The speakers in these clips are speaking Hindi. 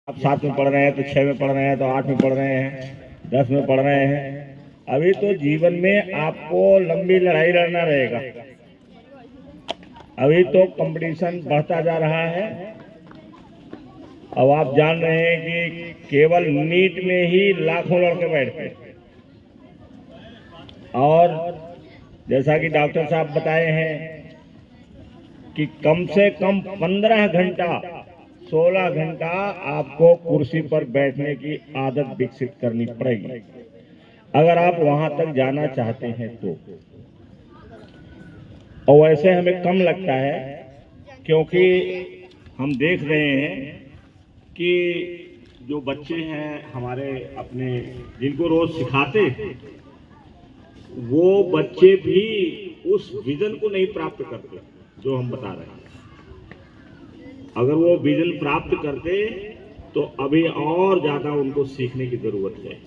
आप 7 में पढ़ रहे हैं तो 6 में पढ़ रहे हैं तो 8 में पढ़ रहे हैं, 10 में पढ़ रहे हैं। अभी तो जीवन में आपको लंबी लड़ाई लड़ना रहेगा। अभी तो कंपटीशन बढ़ता जा रहा है। अब आप जान रहे हैं कि केवल नीट में ही लाखों लड़के बैठते हैं। और जैसा कि डॉक्टर साहब बताए हैं कि कम से कम 15 घंटा 16 घंटा आपको कुर्सी पर बैठने की आदत विकसित करनी पड़ेगी अगर आप वहां तक जाना चाहते हैं तो। और वैसे हमें कम लगता है क्योंकि हम देख रहे हैं कि जो बच्चे हैं हमारे अपने जिनको रोज सिखाते वो बच्चे भी उस विजन को नहीं प्राप्त करते जो हम बता रहे हैं। अगर वो विजन प्राप्त करते तो अभी और ज्यादा उनको सीखने की जरूरत है।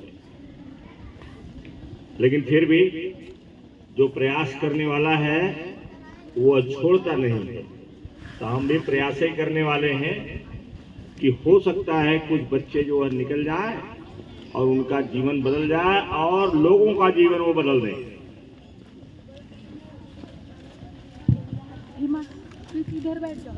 लेकिन फिर भी जो प्रयास करने वाला है वो छोड़ता नहीं है। तो हम भी प्रयास ही करने वाले हैं कि हो सकता है कुछ बच्चे जो है निकल जाए और उनका जीवन बदल जाए और लोगों का जीवन वो बदल दें। इधर बैठ जाओ,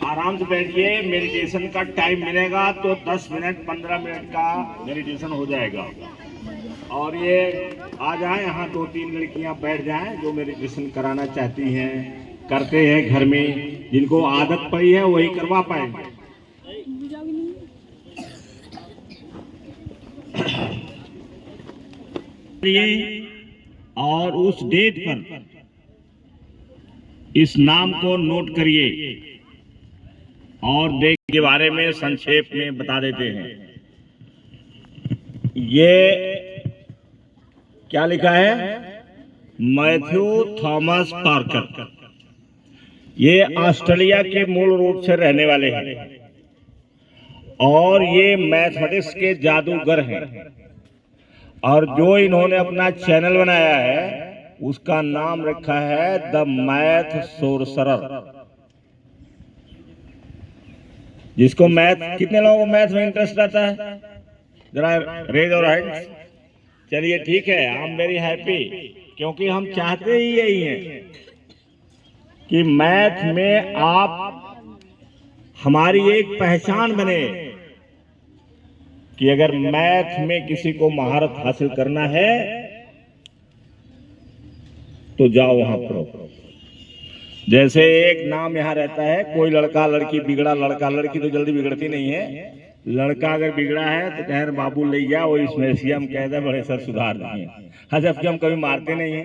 आराम से बैठिए। मेडिटेशन का टाइम मिलेगा तो 10 मिनट 15 मिनट का मेडिटेशन हो जाएगा। और ये आ जाए यहाँ 2-3 लड़कियां बैठ जाएं जो मेडिटेशन कराना चाहती हैं, करते हैं घर में, जिनको आदत पड़ी है वही करवा पाएंगे। और उस डेट पर इस नाम को नोट करिए और डेट के बारे में संक्षेप में बता देते हैं। ये क्या लिखा है? Matthew Thomas Parker. ये ऑस्ट्रेलिया के मूल रूप से रहने वाले हैं और ये मैथमेटिक्स के जादूगर हैं। और जो इन्होंने अपना चैनल बनाया है उसका नाम रखा है द मैथ सोर्सरर। जिसको मैथ, कितने लोगों को मैथ में इंटरेस्ट रहता है? जरा रेज और हैंड्स। चलिए ठीक है, आई एम वेरी हैप्पी, क्योंकि हम चाहते ही यही हैं कि मैथ में आप हमारी एक पहचान बने कि अगर मैथ में किसी को महारत हासिल करना है तो जाओ वहां पर। जैसे एक नाम यहाँ रहता है, कोई लड़का लड़की बिगड़ा, लड़का लड़की तो जल्दी बिगड़ती नहीं है। लड़का अगर बिगड़ा है तो कह बाबू ले जा, वो इसमें से हम कहते हैं बड़े सर सुधार दिए। हाँ, जबकि हम कभी मारते नहीं है।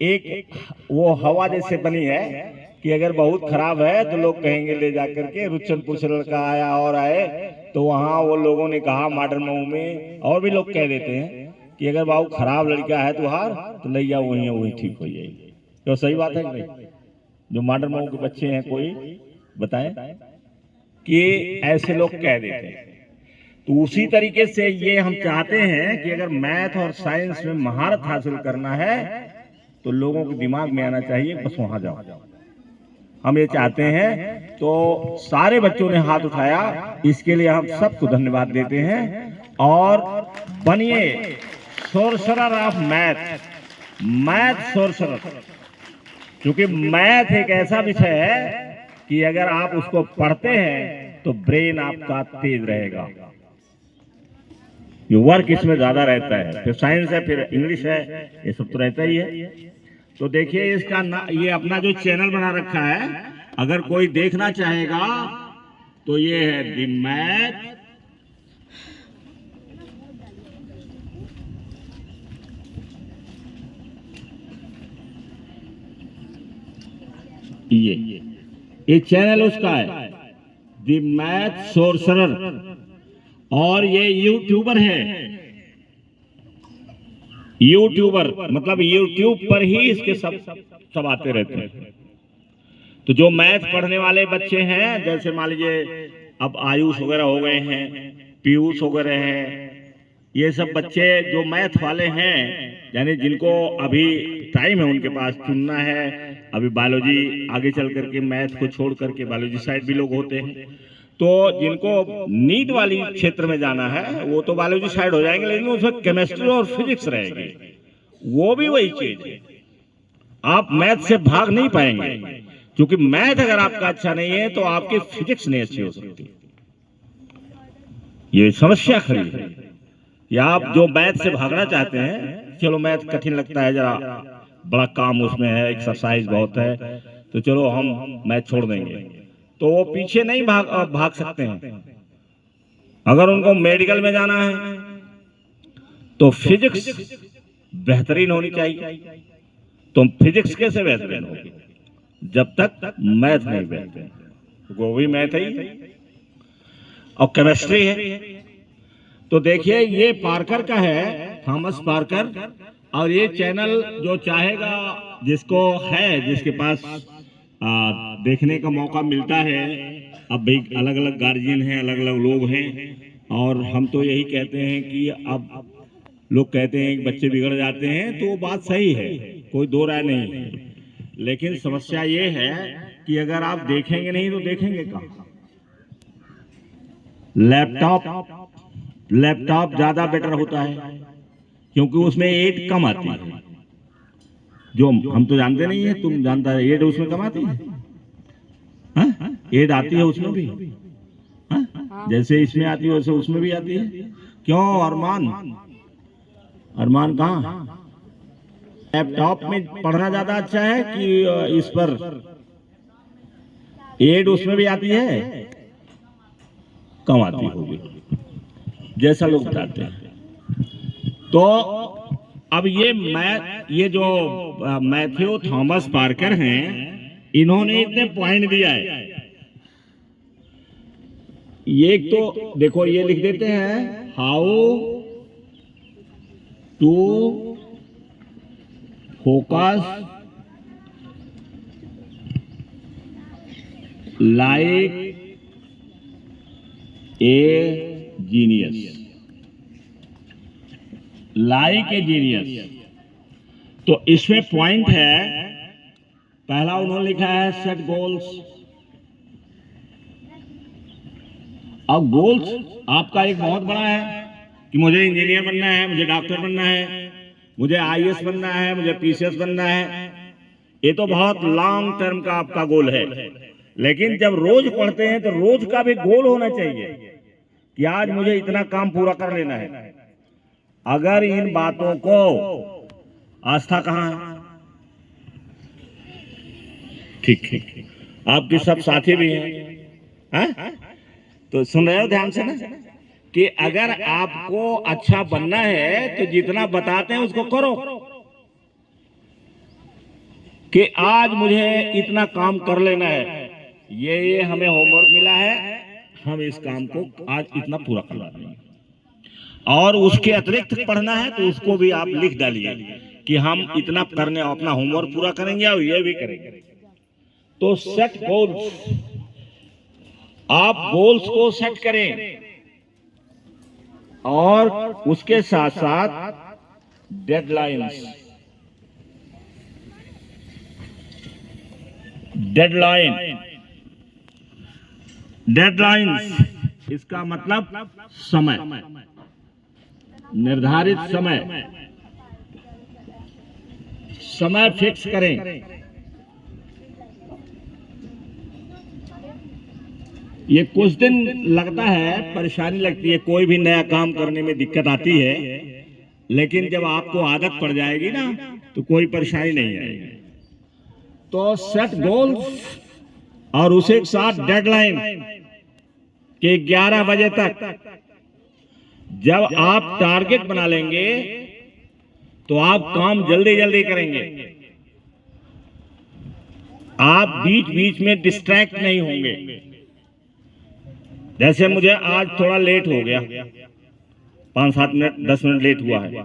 एक वो हवा जैसे बनी है कि अगर बहुत खराब है तो लोग कहेंगे ले जाकर के रुचनपुर से लड़का आया और आए तो वहां वो लोगों ने कहा मॉडर्न मऊ में, और भी लोग कह देते हैं कि अगर बाबू खराब लड़का है तो हार तो ले जाओ, वही ठीक हो जाएगी। तो सही बात है कि नहीं? जो मॉडर्न मऊ के बच्चे हैं कोई बताएं कि ऐसे लोग कह देते हैं। तो उसी तरीके से ये हम चाहते हैं कि अगर मैथ और साइंस में महारत हासिल करना है तो लोगों के दिमाग में आना चाहिए बस वहां जाओ। हम ये चाहते हैं। तो सारे बच्चों ने हाथ उठाया, इसके लिए हम सबको धन्यवाद देते हैं। और बनिए sorcerer of math, math sorcerer. क्योंकि मैथ एक ऐसा विषय है कि अगर आप उसको पढ़ते हैं तो ब्रेन आपका तेज रहेगा। ये वर्क इसमें ज्यादा रहता है। फिर साइंस है, फिर इंग्लिश है, ये सब तो रहता ही है। तो देखिए इसका ये अपना जो चैनल बना रखा है, अगर कोई देखना चाहेगा तो ये है द मैथ ये चैनल उसका है द मैथ सोर्सरर। और ये यूट्यूबर है। यूट्यूबर मतलब यूट्यूब पर ही इसके सब आते रहते हैं। तो जो मैथ पढ़ने वाले बच्चे हैं, जैसे मान लीजिए अब आयुष वगैरह हो गए हैं, पीयूष वगैरह हैं, ये सब बच्चे जो मैथ वाले हैं, यानी जिनको अभी टाइम है उनके पास, चुनना है। अभी बायोलॉजी आगे चल करके मैथ को छोड़ करके बायोलॉजी साइड भी लोग होते हैं, तो जिनको नीट वाली क्षेत्र में जाना है वो तो बायोलॉजी साइड हो जाएंगे, लेकिन उसमें केमिस्ट्री और फिजिक्स रहेगी, वो भी वही चीज है। आप मैथ से भाग नहीं पाएंगे, क्योंकि मैथ अगर आपका अच्छा नहीं है तो आपकी फिजिक्स नहीं अच्छी हो सकती। ये समस्या खड़ी है। या आप जो मैथ से भागना चाहते हैं, चलो मैथ कठिन लगता है, जरा बड़ा काम उसमें है, एक्सरसाइज बहुत है, तो चलो हम मैथ छोड़ देंगे, तो वो पीछे नहीं भाग सकते हैं। अगर उनको मेडिकल में जाना है तो फिजिक्स बेहतरीन होनी चाहिए। तो फिजिक्स कैसे बेहतरीन होगी जब तक मैथ नहीं बेहतरीन, वो भी मैथ ही और केमिस्ट्री है। तो देखिए ये पार्कर का है, थॉमस पार्कर, और ये चैनल जो चाहेगा, जिसको है, जिसके पास देखने का मौका मिलता है, अब भाई अलग अलग गार्जियन हैं, अलग अलग लोग हैं, और हम तो यही कहते हैं कि अब लोग कहते हैं कि बच्चे बिगड़ जाते हैं, तो वो बात सही है, कोई दो राय नहीं है। लेकिन समस्या ये है कि अगर आप देखेंगे नहीं तो देखेंगे कहाँ। लैपटॉप ज्यादा बेटर होता है, क्योंकि उसमें एड कम आती है, जो हम तो जानते नहीं है, तुम जानता है एड उसमें कम आती है, एड आती है उसमें भी, जैसे इसमें आती है वैसे उसमें भी आती है। क्यों अरमान कहाँ? लैपटॉप में पढ़ना ज्यादा अच्छा है कि इस पर एड उसमें भी आती है, कम आती होगी, जैसा लोग बताते हैं। तो अब ये जो मैथ्यू थॉमस पार्कर हैं, इन्होंने इतने पॉइंट दिया है। ये एक तो देखो ये लिख देते हैं, how to focus like a genius, like a genius. तो इसमें पॉइंट है, पहला उन्होंने लिखा है सेट गोल्स। अब गोल्स आपका एक बहुत बड़ा है कि मुझे इंजीनियर बनना है, मुझे डॉक्टर बनना है, मुझे आईएएस बनना है, मुझे पीसीएस बनना है। ये तो बहुत लॉन्ग टर्म का आपका गोल है, लेकिन जब रोज पढ़ते हैं तो रोज का भी गोल होना चाहिए कि आज मुझे इतना काम पूरा कर लेना है। अगर इन बातों को आस्था कहाँ है? ठीक, आपके सब साथी भी हैं, तो सुन रहे हो ध्यान से ना, कि अगर आपको अच्छा बनना है तो जितना बताते हैं उसको करो, कि आज मुझे इतना काम कर लेना है, ये हमें होमवर्क मिला है, हम इस काम को आज इतना पूरा करवा देंगे, और उसके अतिरिक्त पढ़ना है तो उसको भी आप लिख डालिए कि हम इतना करने, अपना होमवर्क पूरा करेंगे और ये भी करेंगे। तो सेट गोल्स, आप गोल्स को सेट करें, और उसके साथ साथ डेडलाइंस, डेडलाइंस इसका मतलब समय, निर्धारित समय फिक्स करें। ये कुछ दिन लगता है, परेशानी लगती है, कोई भी नया काम करने में दिक्कत आती है, लेकिन जब आपको आदत पड़ जाएगी ना तो कोई परेशानी नहीं आएगी। तो सेट गोल्स और उसे साथ डेडलाइन कि 11 बजे तक जब आप टारगेट बना लेंगे तो आप काम जल्दी जल्दी करेंगे, आप बीच बीच में डिस्ट्रैक्ट नहीं होंगे। जैसे मुझे आज थोड़ा लेट हो गया, 5-7 मिनट 10 मिनट लेट हुआ है,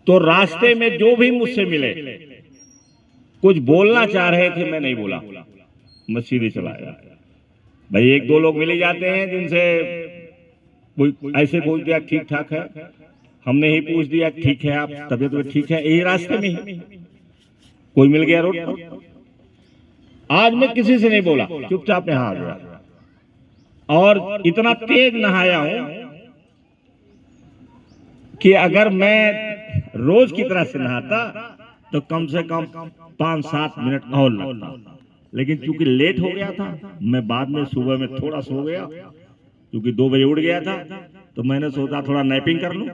तो रास्ते में जो भी मुझसे मिले कुछ बोलना चाह रहे थे, मैं नहीं बोला, मैं सीधे चला आया। भाई 1-2 लोग मिल जाते हैं जिनसे कोई ऐसे बोल दिया ठीक ठाक है, हमने ही पूछ दिया ठीक है आप तबीयत तो ठीक है, यही रास्ते में ही कोई मिल गया रोड पर। आज मैं किसी से नहीं बोला, चुपचाप यहाँ आ गया और इतना तेज नहाया हूं कि अगर मैं रोज की तरह से नहाता तो कम से कम 5-7 मिनट और लगता, लेकिन चूंकि लेट हो गया था, मैं बाद में सुबह में थोड़ा सो गया, क्योंकि 2 बजे उठ गया था, तो मैंने सोचा थोड़ा नैपिंग कर लूं,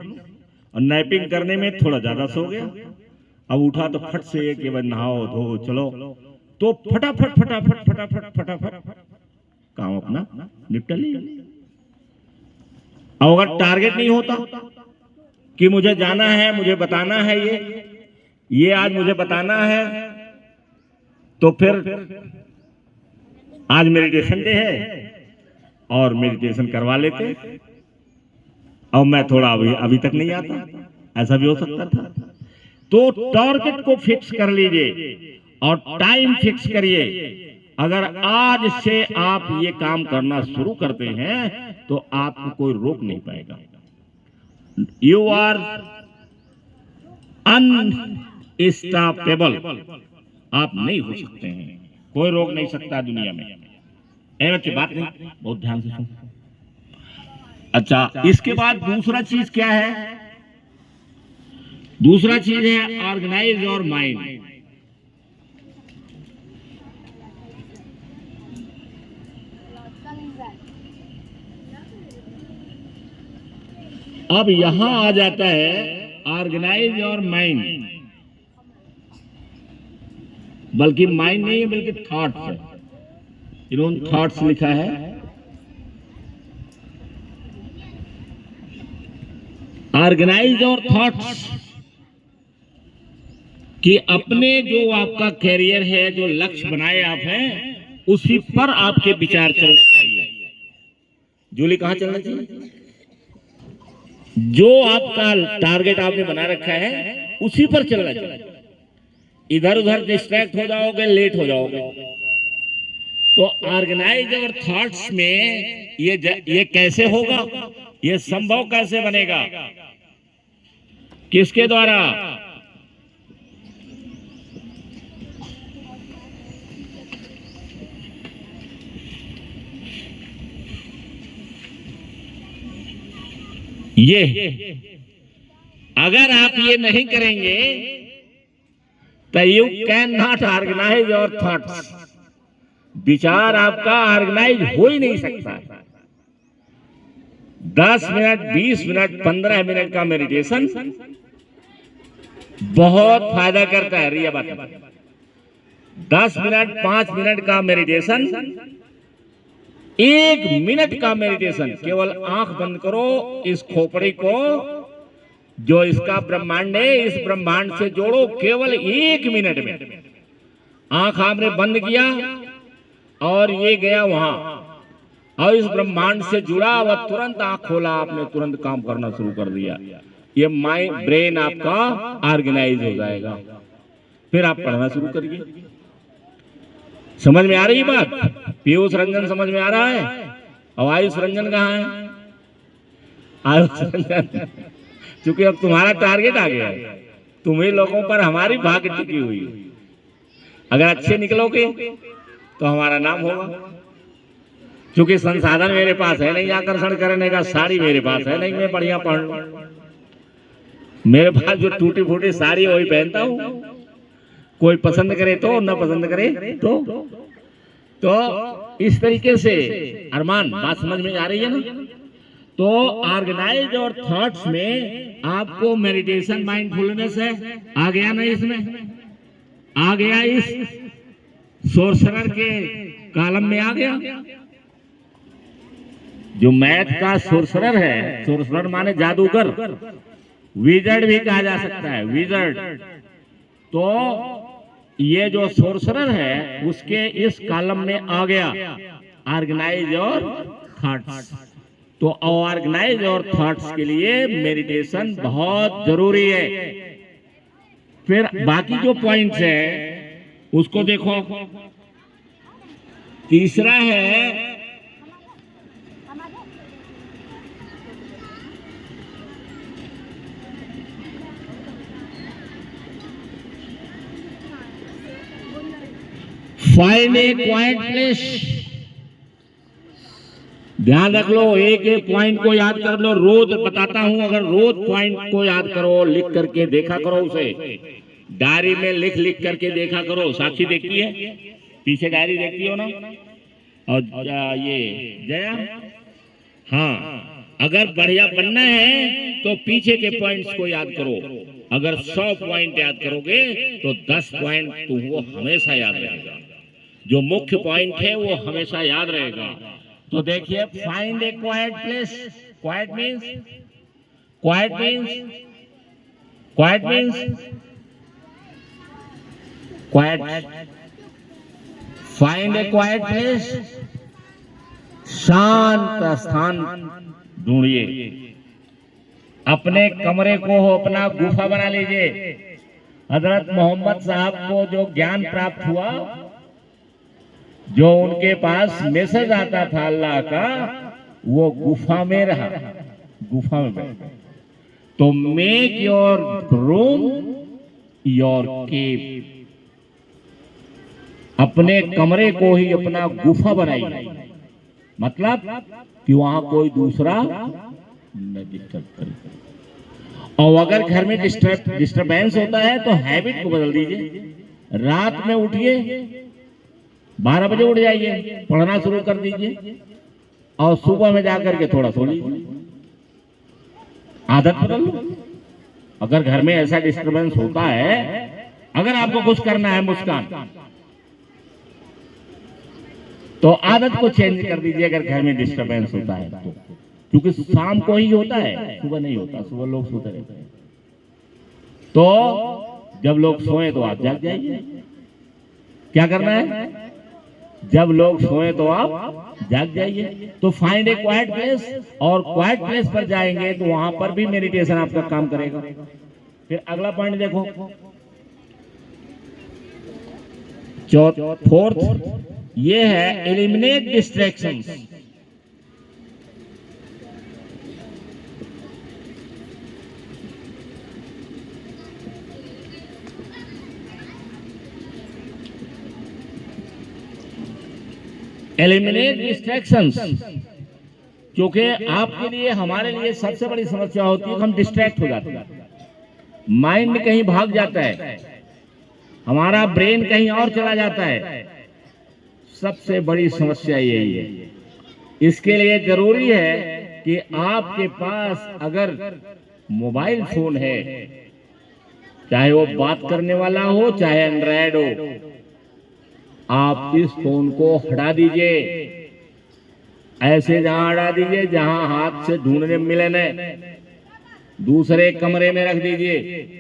और नैपिंग करने में थोड़ा ज्यादा सो गया। अब उठा तो फट से कि भाई नहाओ धो चलो, तो फटाफट फटाफट फटाफट फटाफट काम अपना निपटा लिया। अब अगर टारगेट नहीं होता कि मुझे जाना है, मुझे बताना है, ये आज मुझे बताना है, तो फिर आज मेडिटेशन डे है और मेडिटेशन करवा लेते, और मैं थोड़ा अभी तक नहीं आता, ऐसा भी हो सकता था। तो टारगेट को फिक्स कर लीजिए और टाइम फिक्स करिए। अगर आज से आप ये काम करना शुरू करते हैं तो आपको कोई रोक नहीं पाएगा। यू आर अनस्टॉपेबल, आप नहीं हो सकते हैं, कोई रोक नहीं सकता दुनिया में। बच्चे बात नहीं, बहुत ध्यान से सुन। अच्छा, इसके बाद दूसरा चीज क्या है? दूसरा चीज है ऑर्गेनाइज योर माइंड। अब यहां आ जाता है ऑर्गेनाइज योर माइंड, बल्कि माइंड नहीं है बल्कि थॉट्स है। इन्होंने थॉट्स लिखा है। ऑर्गेनाइज योर थॉट्स, कि अपने जो आपका कैरियर है, जो लक्ष्य बनाए आप हैं, उसी पर आपके विचार चलने चाहिए। जूली कहां चलना चाहिए? जो आपका टारगेट आपने बना रखा है उसी पर चलना चाहिए। इधर उधर डिस्ट्रैक्ट हो जाओगे, लेट हो जाओगे। तो ऑर्गेनाइज और थॉट्स में ये कैसे होगा, ये संभव कैसे बनेगा, किसके द्वारा? ये अगर आप ये नहीं करेंगे तो you can not organise your thoughts. विचार आपका ऑर्गेनाइज हो ही नहीं सकता। 10 मिनट, 20 मिनट, 15 मिनट का मेडिटेशन बहुत फायदा करता है। रिया बात, 10 मिनट, 5 मिनट का मेडिटेशन, 1 मिनट का मेडिटेशन, केवल आंख बंद करो, इस खोपड़ी को जो इसका ब्रह्मांड है, इस ब्रह्मांड से जोड़ो, केवल 1 मिनट में। आंख आपने बंद किया और ये गया वहां, और इस ब्रह्मांड से जुड़ा, वह तुरंत आंख खोला आपने, तुरंत काम करना शुरू कर दिया। ये माइंड, ब्रेन आपका ऑर्गेनाइज हो जाएगा। फिर आप पढ़ना शुरू करिए। समझ में आ रही बात? पीयूष रंजन समझ में आ रहा है? और आयुष रंजन कहाँ है? आयुष रंजन, क्योंकि अब तुम्हारा टारगेट आ गया है, तुम्ही लोगों पर हमारी भाग टिकी हुई। अगर अच्छे निकलोगे तो हमारा नाम होगा, क्योंकि संसाधन मेरे पास है नहीं आकर्षण करने का, साड़ी मेरे पास है नहीं मैं बढ़िया पहन लूं। मेरे पास जो टूटी फूटी साड़ी वही पहनता हूं, कोई पसंद करे तो, ना पसंद करे तो इस तरीके से। अरमान, बात समझ में आ रही है ना? तो ऑर्गेनाइज और थॉट्स में आपको मेडिटेशन, माइंडफुलनेस है, आ गया ना? इसमें आ गया, इस सोर्सरर के कॉलम में आ गया। जो मैथ का सोर्सरर है, सोर्सरर माने जादूगर, विजर्ड भी कहा जा सकता है, विजर्ड। तो ये जो सोर्सरर है उसके इस कॉलम में आ गया ऑर्गेनाइज और थॉट्स। तो ऑर्गेनाइज और थॉट्स के लिए मेडिटेशन बहुत जरूरी है। फिर बाकी जो पॉइंट्स है उसको देखो। तीसरा है फाइंड ए क्वाइट प्लेस। ध्यान रख लो, एक एक पॉइंट को याद कर लो। रोज बताता हूं, अगर रोज पॉइंट को याद करो, लिख करके देखा करो, उसे डायरी में लिख लिख करके देखा करो। साक्षी देखती है, पीछे डायरी देखती हो ना, और ये जया, हाँ, अगर बढ़िया बनना है तो पीछे के पॉइंट्स को याद करो। अगर 100 पॉइंट याद करोगे तो 10 पॉइंट तुमको हमेशा याद रहेगा। जो मुख्य पॉइंट है वो हमेशा याद रहेगा। तो देखिए, find a quiet place. Quiet means, quiet means, quiet means, quiet. Find a quiet place, शांत स्थान ढूंढिए। अपने कमरे को हो अपना गुफा बना लीजिए। हजरत मोहम्मद साहब को जो ज्ञान प्राप्त हुआ, जो उनके पास मैसेज आता था अल्लाह का, वो गुफा में रहा, गुफा में बैठा। तो मेक योर रूम योर केव। अपने कमरे को ही अपना गुफा बनाइए, मतलब कि वहां कोई दूसरा न डिस्टर्ब करे। और अगर घर में डिस्टर्बेंस होता है तो हैबिट को बदल दीजिए। रात में उठिए, 12 बजे उठ जाइए, पढ़ना शुरू कर दीजिए, और सुबह में जाकर के थोड़ा सो लीजिए। आदत बदल लो। अगर घर में ऐसा डिस्टर्बेंस होता है, अगर आपको कुछ करना है मुस्कान, तो आदत को चेंज कर दीजिए। अगर घर में डिस्टर्बेंस होता है तो, क्योंकि शाम को ही होता है, सुबह नहीं होता। सुबह लोग सोते रहते हैं। तो जब लोग सोए तो आप जाग जाइए। क्या करना है? जब लोग सोए तो आप जाग जाइए। तो फाइंड ए क्वाइट प्लेस, और क्वाइट प्लेस पर जाएंगे तो वहां पर भी मेडिटेशन आपका काम करेगा। फिर अगला पॉइंट देखो, फोर्थ, ये है एलिमिनेट डिस्ट्रैक्शंस। एलिमिनेट डिस्ट्रैक्शंस, क्योंकि आपके लिए, हमारे लिए सबसे बड़ी समस्या होती है कि हम डिस्ट्रैक्ट हो जाते हैं। माइंड कहीं भाग जाता है, हमारा ब्रेन कहीं और चला जाता है। सबसे बड़ी समस्या यही है। इसके लिए जरूरी है कि आपके पास अगर मोबाइल फोन है, चाहे वो बात करने वाला हो, चाहे एंड्रॉयड हो, आप इस फोन को हटा दीजिए। ऐसे जहां हटा दीजिए जहां हाथ से ढूंढने मिले न, दूसरे कमरे में रख दीजिए।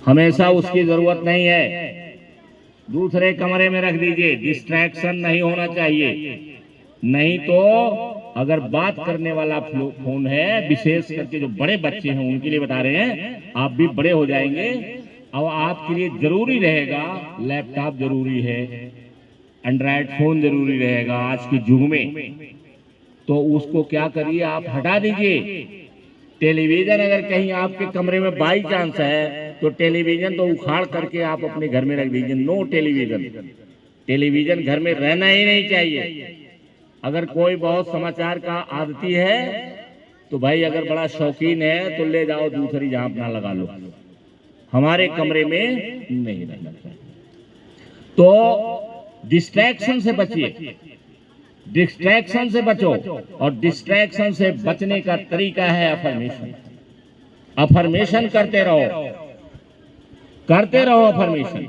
हमेशा उसकी जरूरत नहीं है, दूसरे कमरे में रख दीजिए। डिस्ट्रैक्शन नहीं होना चाहिए। नहीं तो अगर बात करने वाला फोन है, विशेष करके जो बड़े बच्चे हैं उनके लिए बता रहे हैं, आप भी बड़े हो जाएंगे। अब आपके लिए जरूरी रहेगा, लैपटॉप जरूरी है, एंड्रॉयड फोन जरूरी रहेगा आज के युग में। तो उसको क्या करिए, आप हटा दीजिए। टेलीविजन अगर कहीं आपके कमरे में बाई चांस है तो टेलीविजन तो उखाड़ करके आप अपने घर में रख दीजिए। No television. टेलीविजन घर में रहना ही नहीं चाहिए। अगर कोई बहुत समाचार का आदती है तो भाई, अगर बड़ा शौकीन है तो ले जाओ दूसरी जहां अपना लगा लो, हमारे कमरे में नहीं रहना चाहिए। तो डिस्ट्रैक्शन से बचिए, डिस्ट्रैक्शन से बचो। और डिस्ट्रैक्शन से बचने का तरीका है अफर्मेशन। अफर्मेशन करते रहो, करते रहो अफर्मेशन।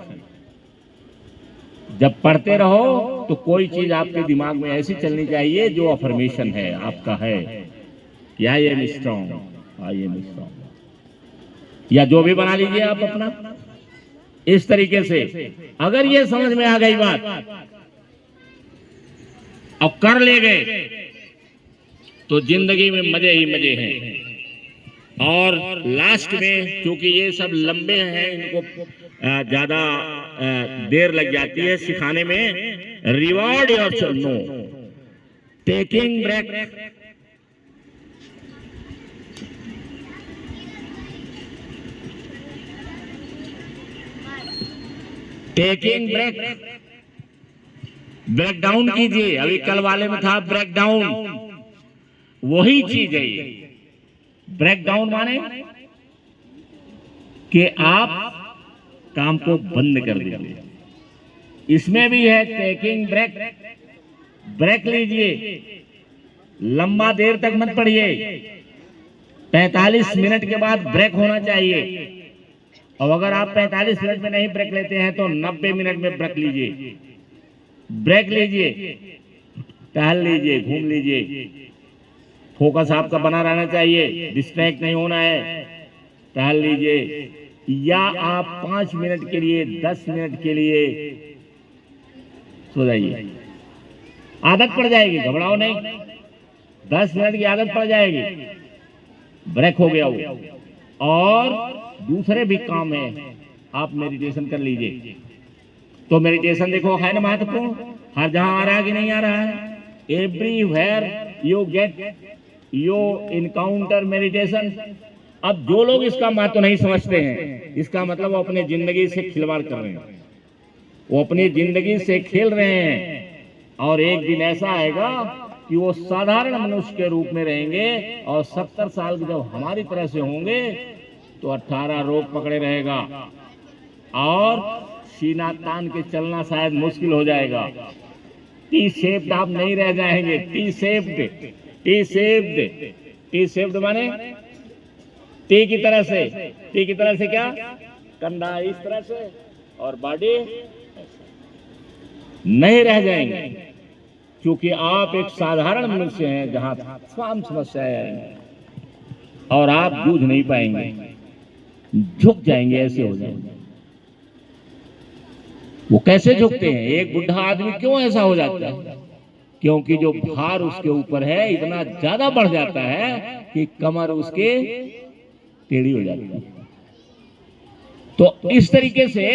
जब पढ़ते रहो तो कोई चीज आपके दिमाग में ऐसी चलनी चाहिए जो अफर्मेशन है आपका है कि I am strong, I am strong, या जो भी बना लीजिए आप अपना। इस तरीके से अगर ये समझ में आ गई बात और कर ले गए तो जिंदगी में मजे ही मजे हैं। और लास्ट में, क्योंकि ये सब लंबे हैं, इनको ज्यादा देर लग जाती है सिखाने में, reward yourself, no taking break. Taking break, break down कीजिए। अभी कल वाले में था ब्रेक डाउन, वही चीज है ये। ब्रेक डाउन माने कि आप काम को बंद कर दीजिए। इसमें भी है टेकिंग ब्रेक, ब्रेक लीजिए, लंबा देर तक मत पढ़िए। 45 मिनट के बाद ब्रेक होना चाहिए। और अगर आप 45 मिनट में नहीं ब्रेक लेते हैं तो 90 मिनट में ब्रेक लीजिए। ब्रेक लीजिए, टहल लीजिए, घूम लीजिए। फोकस आपका बना रहना चाहिए, डिस्ट्रैक्ट नहीं होना है। टहल लीजिए, या आप 5 मिनट के लिए, 10 मिनट के लिए सो जाइए। आदत पड़ जाएगी, घबराओ नहीं। 10 मिनट की आदत पड़ जाएगी, ब्रेक हो गया वो। और दूसरे भी काम है, आप मेडिटेशन कर लीजिए। तो मेडिटेशन देखो है ना महत्वपूर्ण, हर जहां आ रहा है कि नहीं आ रहा है। Everywhere you get you encounter meditation. अब जो लोग इसका महत्व नहीं समझते हैं, इसका मतलब वो अपने जिंदगी से खिलवाड़ कर रहे हैं, वो अपनी जिंदगी से खेल रहे हैं। और एक दिन ऐसा आएगा कि वो साधारण मनुष्य के रूप में रहेंगे, और 70 साल के जब हमारी तरह से होंगे तो 18 रोग पकड़े रहेगा, और सीना तान के चलना शायद मुश्किल हो जाएगा। टी शेप्ड आप नहीं रह जाएंगे। T shaped, T shaped, T shaped माने टी की तरह से। टी की तरह से क्या, कंधा इस तरह से और बॉडी नहीं रह जाएंगे, क्योंकि आप एक साधारण मनुष्य हैं जहां तमाम समस्याएं आएंगी और आप जूझ नहीं पाएंगे, झुक जाएंगे, ऐसे हो जाएंगे। वो कैसे झुकते हैं? एक बुढ़ा आदमी क्यों ऐसा हो जाता है? क्योंकि जो भार उसके ऊपर है इतना ज्यादा बढ़ जाता है कि कमर उसके टेढ़ी हो जाती है। तो इस तरीके से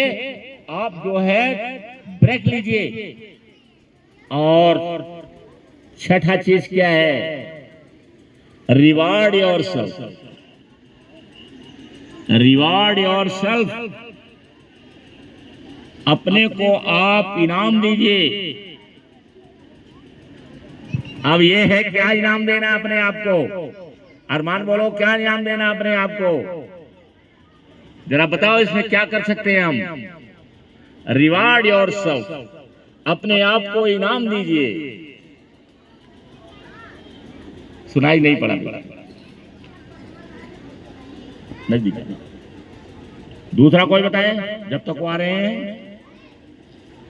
आप जो है ब्रेक लीजिए। और छठा चीज क्या है? Reward yourself. रिवार्ड योरसेल्फ, अपने को आप इनाम दीजिए। अब ये है क्या इनाम देना अपने आप को? अरमान बोलो, क्या इनाम देना अपने आप को? जरा बताओ इसमें क्या कर सकते हैं हम? रिवार्ड योरसेल्फ, अपने आप को इनाम दीजिए। सुनाई नहीं पड़ा, नहीं दिखा। दूसरा कोई बताए जब तक वो आ रहे हैं।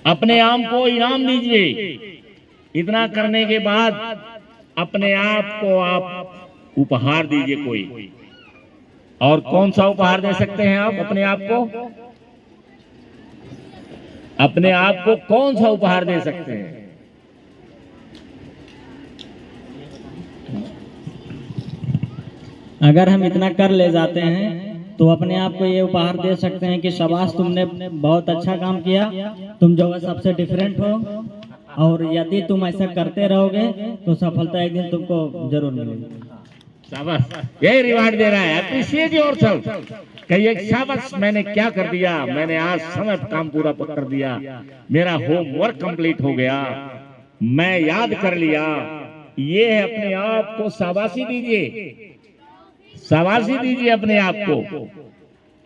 अपने आप को इनाम दीजिए। इतना करने के बाद अपने आप को आप उपहार दीजिए कोई। और कौन सा उपहार दे सकते हैं आप अपने आप को? अपने आप को कौन सा उपहार दे सकते हैं? अगर हम इतना कर ले जाते हैं तो अपने आप को ये उपहार दे सकते हैं कि शाबाश, तुमने बहुत अच्छा काम किया, तुम जो है सबसे डिफरेंट हो, और यदि तुम ऐसा करते रहोगे तो सफलता एक दिन तुमको जरूर मिलेगी। शाबाश, ये रिवार्ड दे रहा है। Appreciate yourself. कहिए शाबाश, मैंने क्या कर दिया, मैंने आज समय पर काम पूरा कर दिया, मेरा होमवर्क कंप्लीट हो गया, मैं याद कर लिया। ये है, अपने आप को शाबाशी दीजिए, शाबाशी दीजिए अपने आप को।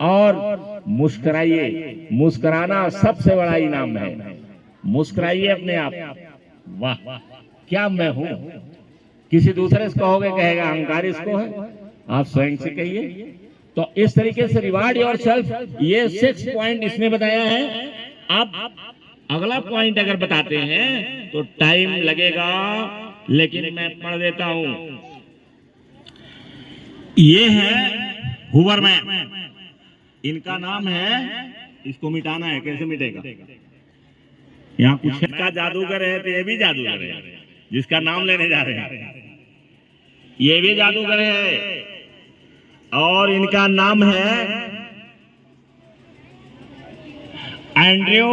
और मुस्कुराइए। मुस्कुराना सबसे बड़ा इनाम है। मुस्कुराइए अपने आप। वाह, क्या मैं हूं। किसी दूसरे से कहोगे, कहेगा अहंकार इसको है, आप स्वयं से कहिए। तो इस तरीके से रिवार्ड योरसेल्फ, ये 6 पॉइंट इसने बताया है। आप अगला पॉइंट अगर बताते हैं तो टाइम लगेगा, लेकिन मैं पढ़ देता हूं। ये है हुबरमैन, इनका नाम है। इसको मिटाना है, कैसे मिटेगा? यहाँ कुछ का जादूगर है तो ये भी जादूगर है, जिसका नाम लेने जा रहे हैं। ये भी जादूगर है और इनका नाम है एंड्रयू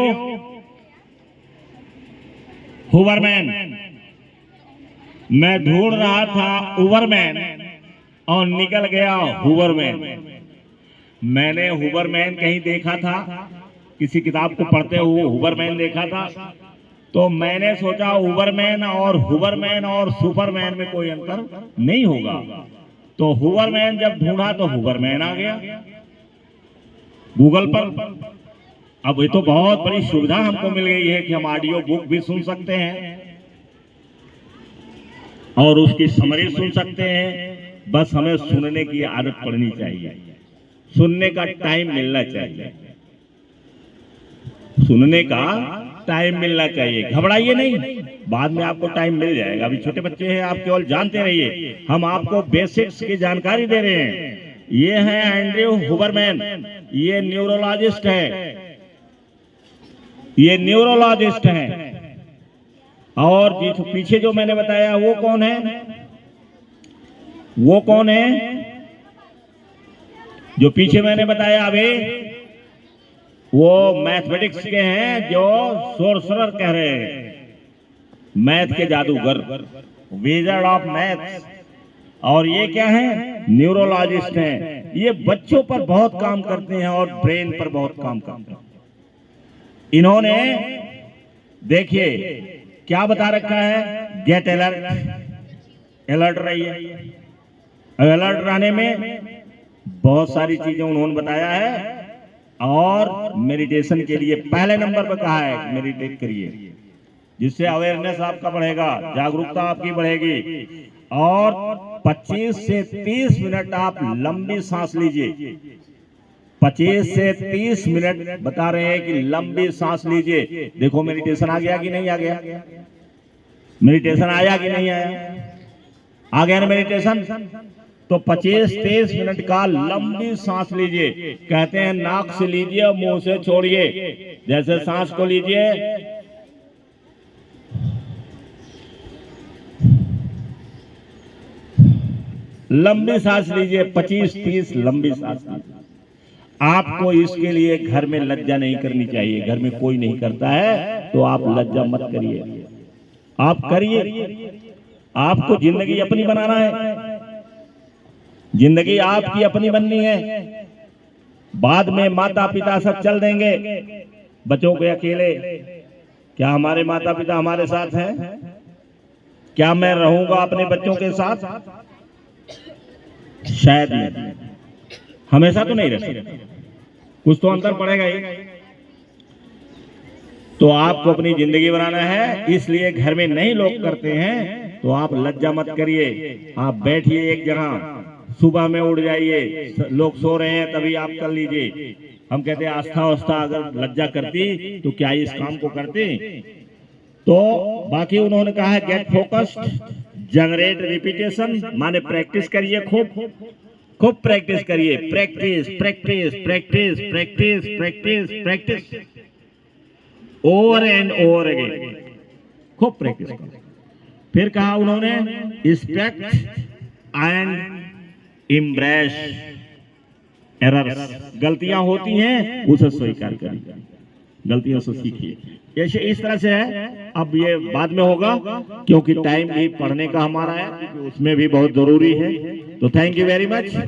हुबरमैन। मैं ढूंढ रहा था हुबरमैन और निकल गया हुबरमैन। मैंने हुबरमैन कहीं देखा था किसी किताब को पढ़ते हुए हुबरमैन देखा था, तो मैंने सोचा हुबरमैन और सुपरमैन में कोई अंतर नहीं होगा। तो हुबरमैन जब ढूंढा तो हुबरमैन आ गया गूगल पर। अब ये तो बहुत बड़ी सुविधा हमको मिल गई है कि हम ऑडियो बुक भी सुन सकते हैं और उसकी समरी सुन सकते हैं। बस हमें सुनने की आदत पड़नी चाहिए, सुनने का टाइम मिलना चाहिए, सुनने का टाइम मिलना चाहिए। घबराइए नहीं, बाद में आपको टाइम मिल जाएगा। अभी छोटे बच्चे हैं, आप केवल जानते रहिए। हम आपको बेसिक्स की जानकारी दे रहे हैं। ये है एंड्रयू हुबरमैन, ये न्यूरोलॉजिस्ट है, ये न्यूरोलॉजिस्ट है। और जिस पीछे जो मैंने बताया वो कौन है, वो कौन है जो पीछे मैंने बताया अभी, वो मैथमेटिक्स के हैं, जो सोर्सरर कह रहे हैं, मैथ के जादूगर, विजर्ड ऑफ मैथ। और ये क्या है, न्यूरोलॉजिस्ट हैं। ये बच्चों पर बहुत काम करते हैं और ब्रेन पर बहुत काम करते हैं। इन्होंने देखिए क्या बता रखा है, गेट अलर्ट, अलर्ट रहिए। अलर्ट रहने में बहुत सारी चीजें उन्होंने बताया है। और मेडिटेशन के लिए पहले नंबर पर कहा है मेडिटेट करिए, जिससे अवेयरनेस आपका बढ़ेगा, जागरूकता आपकी बढ़ेगी। और 25 से 30 मिनट आप लंबी सांस लीजिए। 25 से 30 मिनट बता रहे हैं कि लंबी सांस लीजिए। देखो मेडिटेशन आ गया कि नहीं आ गया, मेडिटेशन आया कि नहीं आया, आ गया ना मेडिटेशन। तो 25-30 मिनट का लंबी सांस लीजिए। कहते हैं नाक से लीजिए, मुंह से छोड़िए। जैसे सांस को लीजिए, लंबी सांस लीजिए, 25-30 लंबी सांस लीजिए। आपको इसके लिए घर में लज्जा नहीं करनी चाहिए। घर में कोई नहीं करता है तो आप लज्जा मत करिए, आप करिए। आपको जिंदगी अपनी बनाना है, जिंदगी आपकी अपनी बननी है। बाद में माता पिता सब चल देंगे, बच्चों को अकेले। क्या हमारे माता पिता हमारे साथ हैं? क्या मैं रहूंगा अपने बच्चों के साथ? शायद नहीं, हमेशा तो नहीं रह सकते, कुछ तो अंतर पड़ेगा ही। तो आपको अपनी जिंदगी बनाना है, इसलिए घर में नहीं लोग करते हैं तो आप लज्जा मत करिए। आप बैठिए एक जगह, सुबह में उठ जाइए, लोग सो रहे हैं तभी आप कर लीजिए। हम कहते हैं आस्था वास्था अगर लज्जा करती तो क्या इस काम को करती। तो बाकी उन्होंने कहा है गेट फोकस्ड, जनरेट रिपीटेशन, माने प्रैक्टिस करिए, खूब प्रैक्टिस करिए। Practice practice practice practice practice practice, over and over again, खूब प्रैक्टिस करो। फिर कहा उन्होंने रिस्पेक्ट एंड इम्ब्रेस एरर्स, गलतियां होती हैं उसे स्वीकार करिए, गलतियों से सीखिए। ऐसे इस तरह से है। अब ये बाद में होगा क्योंकि टाइम भी पढ़ने का हमारा है, उसमें भी बहुत जरूरी है। तो थैंक यू वेरी मच।